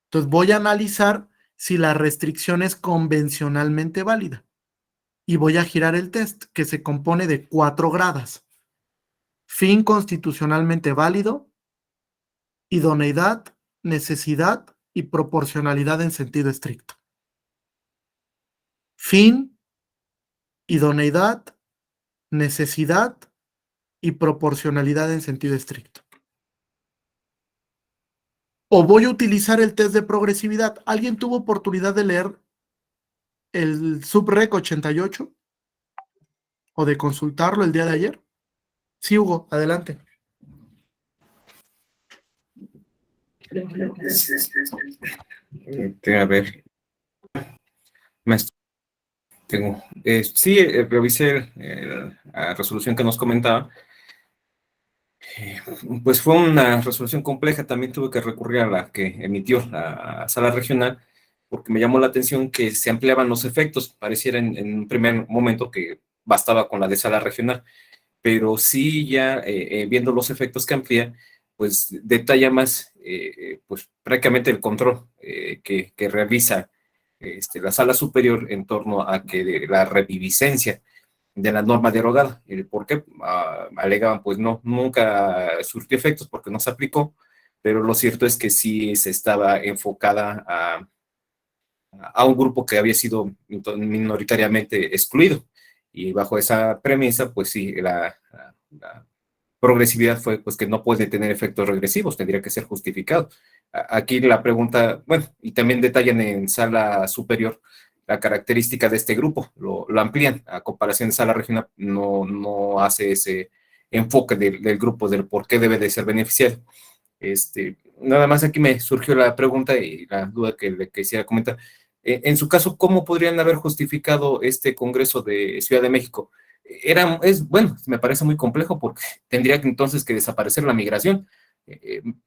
Entonces voy a analizar si la restricción es convencionalmente válida y voy a girar el test, que se compone de 4 gradas: fin constitucionalmente válido, idoneidad, necesidad y proporcionalidad en sentido estricto. Fin, idoneidad, necesidad y proporcionalidad en sentido estricto. O voy a utilizar el test de progresividad. ¿Alguien tuvo oportunidad de leer el Subrec 88 o de consultarlo el día de ayer? Sí, Hugo, adelante. A ver, maestro, sí, revisé la resolución que nos comentaba. Pues fue una resolución compleja, también tuve que recurrir a la que emitió la sala regional, porque me llamó la atención que se ampliaban los efectos. Pareciera en un primer momento que bastaba con la de sala regional, pero sí ya viendo los efectos que amplía, pues detalla más, pues prácticamente el control que realiza la sala superior en torno a que de la reviviscencia de la norma derogada. ¿Por qué? Alegaban, pues no, nunca surtió efectos porque no se aplicó, pero lo cierto es que sí se estaba enfocada a un grupo que había sido minoritariamente excluido. Y bajo esa premisa, pues sí, la progresividad fue pues que no puede tener efectos regresivos, tendría que ser justificado. Aquí la pregunta, bueno, y también detallan en sala superior la característica de este grupo, lo amplían a comparación de sala regional, no hace ese enfoque del grupo, del por qué debe de ser beneficiario. Nada más aquí me surgió la pregunta y la duda que le quisiera comentar. En su caso, ¿cómo podrían haber justificado este Congreso de Ciudad de México? Bueno, me parece muy complejo porque tendría que entonces que desaparecer la migración.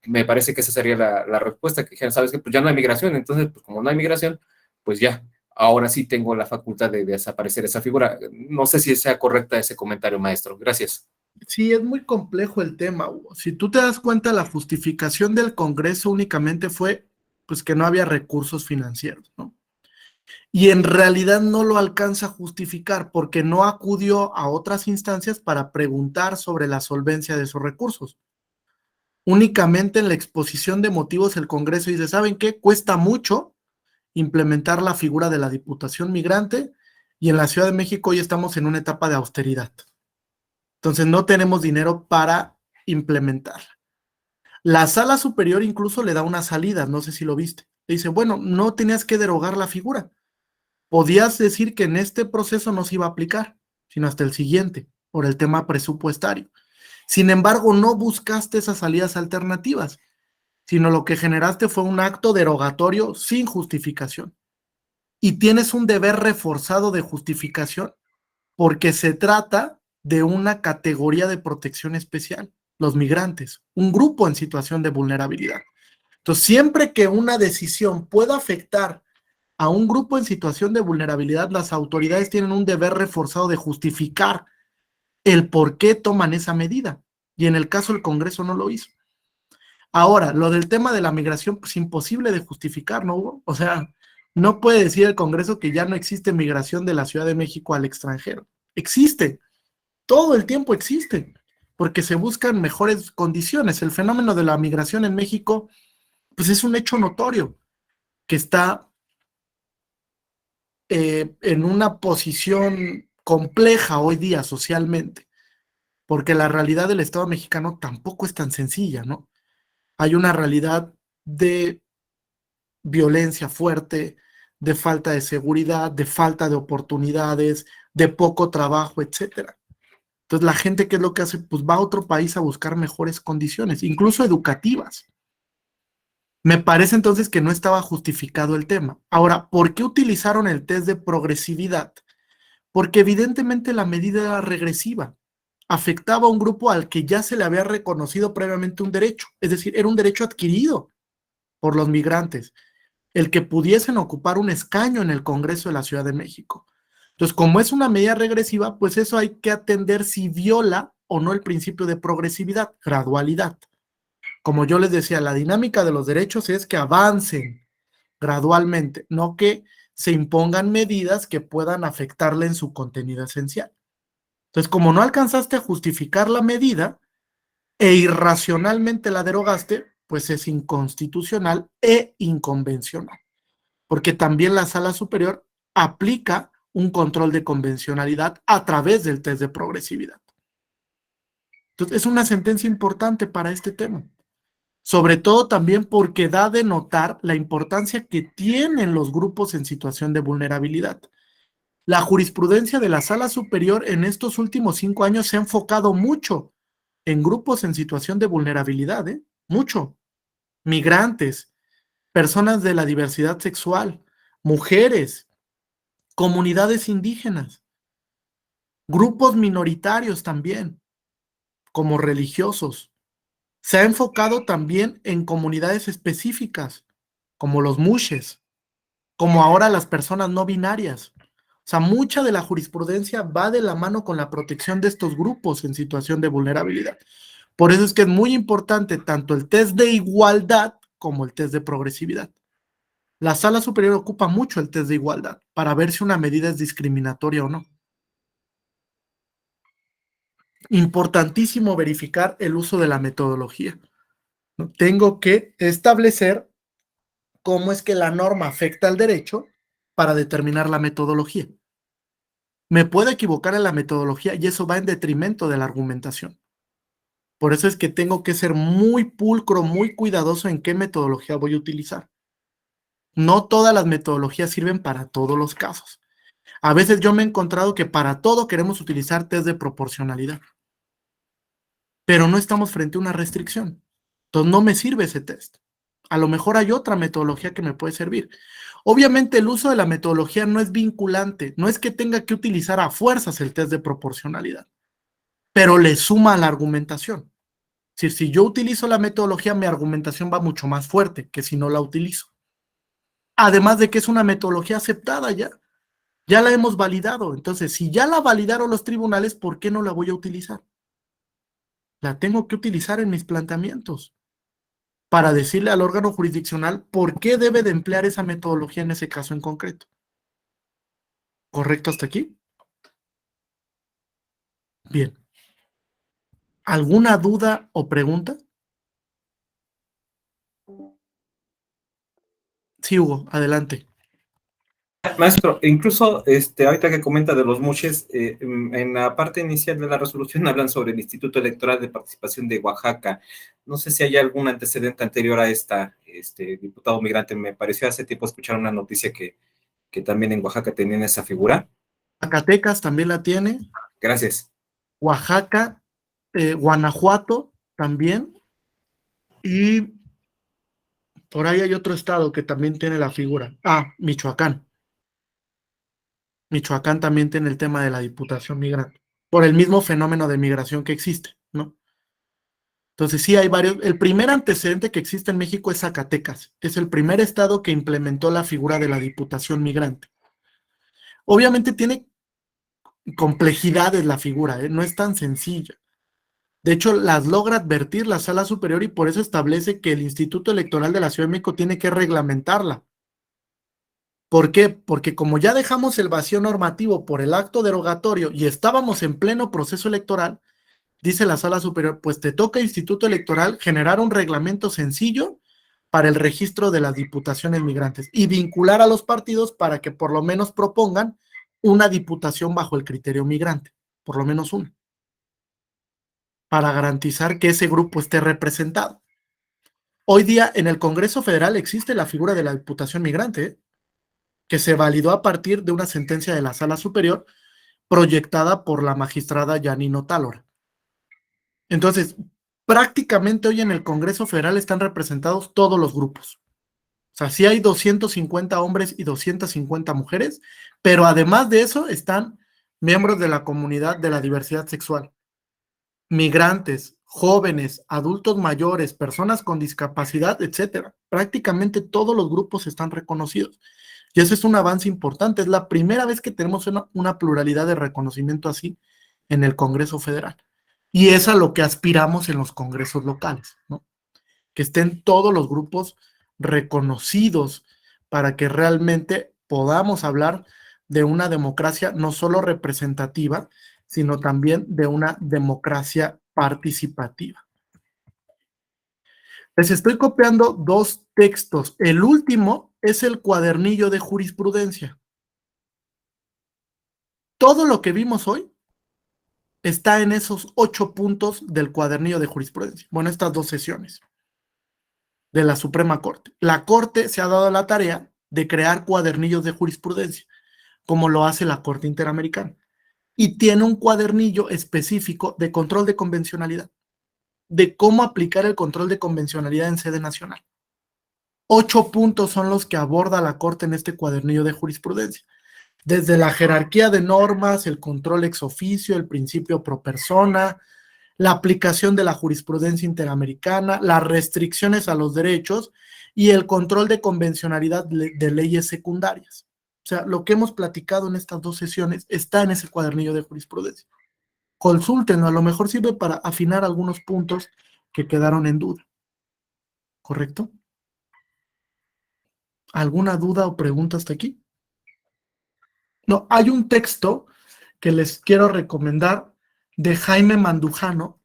Me parece que esa sería la respuesta, que dijeran, ¿sabes qué? Pues ya no hay migración, entonces, pues como no hay migración, pues ya, ahora sí tengo la facultad de desaparecer esa figura. No sé si sea correcta ese comentario, maestro. Gracias. Sí, es muy complejo el tema, Hugo. Si tú te das cuenta, la justificación del Congreso únicamente fue pues que no había recursos financieros, ¿no? Y en realidad no lo alcanza a justificar porque no acudió a otras instancias para preguntar sobre la solvencia de esos recursos. Únicamente en la exposición de motivos el Congreso dice, ¿saben qué? Cuesta mucho implementar la figura de la Diputación Migrante y en la Ciudad de México hoy estamos en una etapa de austeridad. Entonces no tenemos dinero para implementarla. La sala superior incluso le da una salida, no sé si lo viste. Le dice, bueno, no tenías que derogar la figura. Podías decir que en este proceso no se iba a aplicar, sino hasta el siguiente, por el tema presupuestario. Sin embargo, no buscaste esas salidas alternativas, sino lo que generaste fue un acto derogatorio sin justificación. Y tienes un deber reforzado de justificación porque se trata de una categoría de protección especial, los migrantes, un grupo en situación de vulnerabilidad. Entonces, siempre que una decisión pueda afectar a un grupo en situación de vulnerabilidad, las autoridades tienen un deber reforzado de justificar el por qué toman esa medida. Y en el caso del Congreso no lo hizo. Ahora, lo del tema de la migración, pues imposible de justificar, ¿no, Hugo? O sea, no puede decir el Congreso que ya no existe migración de la Ciudad de México al extranjero. Existe, todo el tiempo existe, porque se buscan mejores condiciones. El fenómeno de la migración en México, pues es un hecho notorio, que está en una posición compleja hoy día socialmente, porque la realidad del Estado mexicano tampoco es tan sencilla, ¿no? Hay una realidad de violencia fuerte, de falta de seguridad, de falta de oportunidades, de poco trabajo, etcétera. Entonces la gente, ¿qué es lo que hace? Pues va a otro país a buscar mejores condiciones, incluso educativas. Me parece entonces que no estaba justificado el tema. Ahora, ¿por qué utilizaron el test de progresividad? Porque evidentemente la medida era regresiva. Afectaba a un grupo al que ya se le había reconocido previamente un derecho, es decir, era un derecho adquirido por los migrantes, el que pudiesen ocupar un escaño en el Congreso de la Ciudad de México. Entonces, como es una medida regresiva, pues eso hay que atender si viola o no el principio de progresividad, gradualidad. Como yo les decía, la dinámica de los derechos es que avancen gradualmente, no que se impongan medidas que puedan afectarle en su contenido esencial. Entonces, como no alcanzaste a justificar la medida e irracionalmente la derogaste, pues es inconstitucional e inconvencional, porque también la Sala Superior aplica un control de convencionalidad a través del test de progresividad. Entonces, es una sentencia importante para este tema, sobre todo también porque da de notar la importancia que tienen los grupos en situación de vulnerabilidad. La jurisprudencia de la Sala Superior en estos últimos 5 años se ha enfocado mucho en grupos en situación de vulnerabilidad, mucho. Migrantes, personas de la diversidad sexual, mujeres, comunidades indígenas, grupos minoritarios también, como religiosos. Se ha enfocado también en comunidades específicas, como los mushes, como ahora las personas no binarias. O sea, mucha de la jurisprudencia va de la mano con la protección de estos grupos en situación de vulnerabilidad. Por eso es que es muy importante tanto el test de igualdad como el test de progresividad. La Sala Superior ocupa mucho el test de igualdad para ver si una medida es discriminatoria o no. Importantísimo verificar el uso de la metodología, ¿no? Tengo que establecer cómo es que la norma afecta al derecho para determinar la metodología. Me puedo equivocar en la metodología y eso va en detrimento de la argumentación. Por eso es que tengo que ser muy pulcro, muy cuidadoso en qué metodología voy a utilizar. No todas las metodologías sirven para todos los casos. A veces yo me he encontrado que para todo queremos utilizar test de proporcionalidad, pero no estamos frente a una restricción. Entonces no me sirve ese test. A lo mejor hay otra metodología que me puede servir. Obviamente el uso de la metodología no es vinculante, no es que tenga que utilizar a fuerzas el test de proporcionalidad, pero le suma a la argumentación. Es decir, si yo utilizo la metodología, mi argumentación va mucho más fuerte que si no la utilizo. Además de que es una metodología aceptada ya la hemos validado. Entonces, si ya la validaron los tribunales, ¿por qué no la voy a utilizar? La tengo que utilizar en mis planteamientos para decirle al órgano jurisdiccional por qué debe de emplear esa metodología en ese caso en concreto. ¿Correcto hasta aquí? Bien. ¿Alguna duda o pregunta? Sí, Hugo, adelante. Maestro, incluso ahorita que comenta de los mushes, en la parte inicial de la resolución hablan sobre el Instituto Electoral de Participación de Oaxaca. No sé si hay algún antecedente anterior a diputado migrante. Me pareció hace tiempo escuchar una noticia que también en Oaxaca tenían esa figura. Zacatecas también la tiene. Gracias. Oaxaca, Guanajuato también. Y por ahí hay otro estado que también tiene la figura. Ah, Michoacán. Michoacán también tiene el tema de la diputación migrante, por el mismo fenómeno de migración que existe, ¿no? Entonces sí hay varios. El primer antecedente que existe en México es Zacatecas. Es el primer estado que implementó la figura de la diputación migrante. Obviamente tiene complejidades la figura, ¿eh? No es tan sencilla. De hecho, las logra advertir la Sala Superior y por eso establece que el Instituto Electoral de la Ciudad de México tiene que reglamentarla. ¿Por qué? Porque como ya dejamos el vacío normativo por el acto derogatorio y estábamos en pleno proceso electoral, dice la Sala Superior, pues te toca, Instituto Electoral, generar un reglamento sencillo para el registro de las diputaciones migrantes y vincular a los partidos para que por lo menos propongan una diputación bajo el criterio migrante, por lo menos una, para garantizar que ese grupo esté representado. Hoy día en el Congreso Federal existe la figura de la diputación migrante, ¿eh? que se validó a partir de una sentencia de la Sala Superior proyectada por la magistrada Janine Otálora. Entonces, prácticamente hoy en el Congreso Federal están representados todos los grupos. O sea, sí hay 250 hombres y 250 mujeres, pero además de eso están miembros de la comunidad de la diversidad sexual, migrantes, jóvenes, adultos mayores, personas con discapacidad, etcétera. Prácticamente todos los grupos están reconocidos. Y eso es un avance importante. Es la primera vez que tenemos una pluralidad de reconocimiento así en el Congreso Federal. Y es a lo que aspiramos en los congresos locales, ¿no? Que estén todos los grupos reconocidos para que realmente podamos hablar de una democracia no solo representativa, sino también de una democracia participativa. Les estoy copiando dos textos. El último es el cuadernillo de jurisprudencia. Todo lo que vimos hoy está en esos 8 puntos del cuadernillo de jurisprudencia. Bueno, estas 2 sesiones de la Suprema Corte. La Corte se ha dado la tarea de crear cuadernillos de jurisprudencia, como lo hace la Corte Interamericana. Y tiene un cuadernillo específico de control de convencionalidad, de cómo aplicar el control de convencionalidad en sede nacional. 8 puntos son los que aborda la Corte en este cuadernillo de jurisprudencia. Desde la jerarquía de normas, el control ex oficio, el principio pro persona, la aplicación de la jurisprudencia interamericana, las restricciones a los derechos y el control de convencionalidad de leyes secundarias. O sea, lo que hemos platicado en estas 2 sesiones está en ese cuadernillo de jurisprudencia. Consúltenlo, a lo mejor sirve para afinar algunos puntos que quedaron en duda. ¿Correcto? ¿Alguna duda o pregunta hasta aquí? No, hay un texto que les quiero recomendar de Jaime Mandujano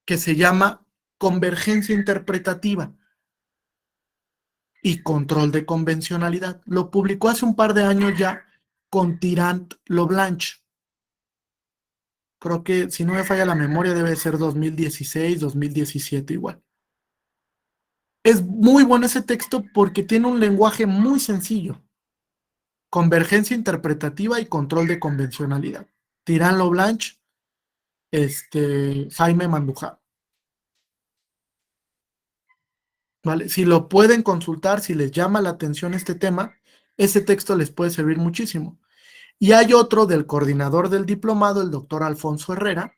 que se llama Convergencia Interpretativa y Control de Convencionalidad. Lo publicó hace un par de años ya con Tirant Loblanche. Creo que, si no me falla la memoria, debe ser 2016, 2017 igual. Es muy bueno ese texto porque tiene un lenguaje muy sencillo. Convergencia interpretativa y control de convencionalidad. Tirant Loblanche, Jaime Mandujano. ¿Vale? Si lo pueden consultar, si les llama la atención este tema, ese texto les puede servir muchísimo. Y hay otro del coordinador del diplomado, el doctor Alfonso Herrera,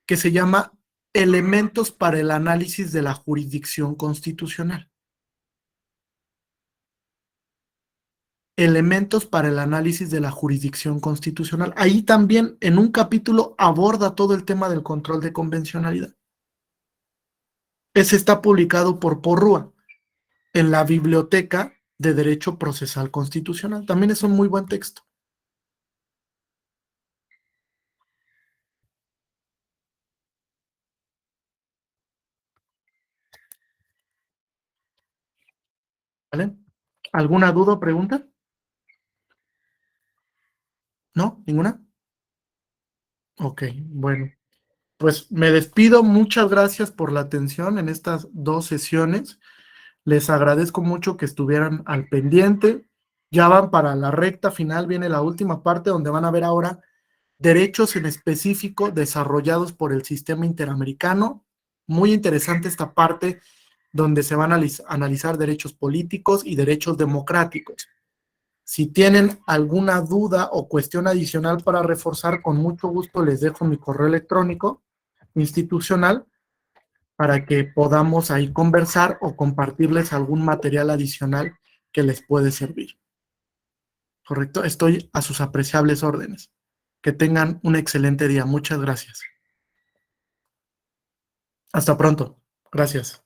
que se llama Elementos para el análisis de la jurisdicción constitucional. Elementos para el análisis de la jurisdicción constitucional. Ahí también, en un capítulo, aborda todo el tema del control de convencionalidad. Ese está publicado por Porrúa en la Biblioteca de Derecho Procesal Constitucional. También es un muy buen texto. ¿Vale? ¿Alguna duda o pregunta? ¿No? ¿Ninguna? Ok, bueno. Pues me despido. Muchas gracias por la atención en estas 2 sesiones. Les agradezco mucho que estuvieran al pendiente. Ya van para la recta final, viene la última parte donde van a ver ahora derechos en específico desarrollados por el sistema interamericano. Muy interesante esta parte donde se van a analizar derechos políticos y derechos democráticos. Si tienen alguna duda o cuestión adicional para reforzar, con mucho gusto les dejo mi correo electrónico institucional para que podamos ahí conversar o compartirles algún material adicional que les puede servir. ¿Correcto? Estoy a sus apreciables órdenes. Que tengan un excelente día. Muchas gracias. Hasta pronto. Gracias.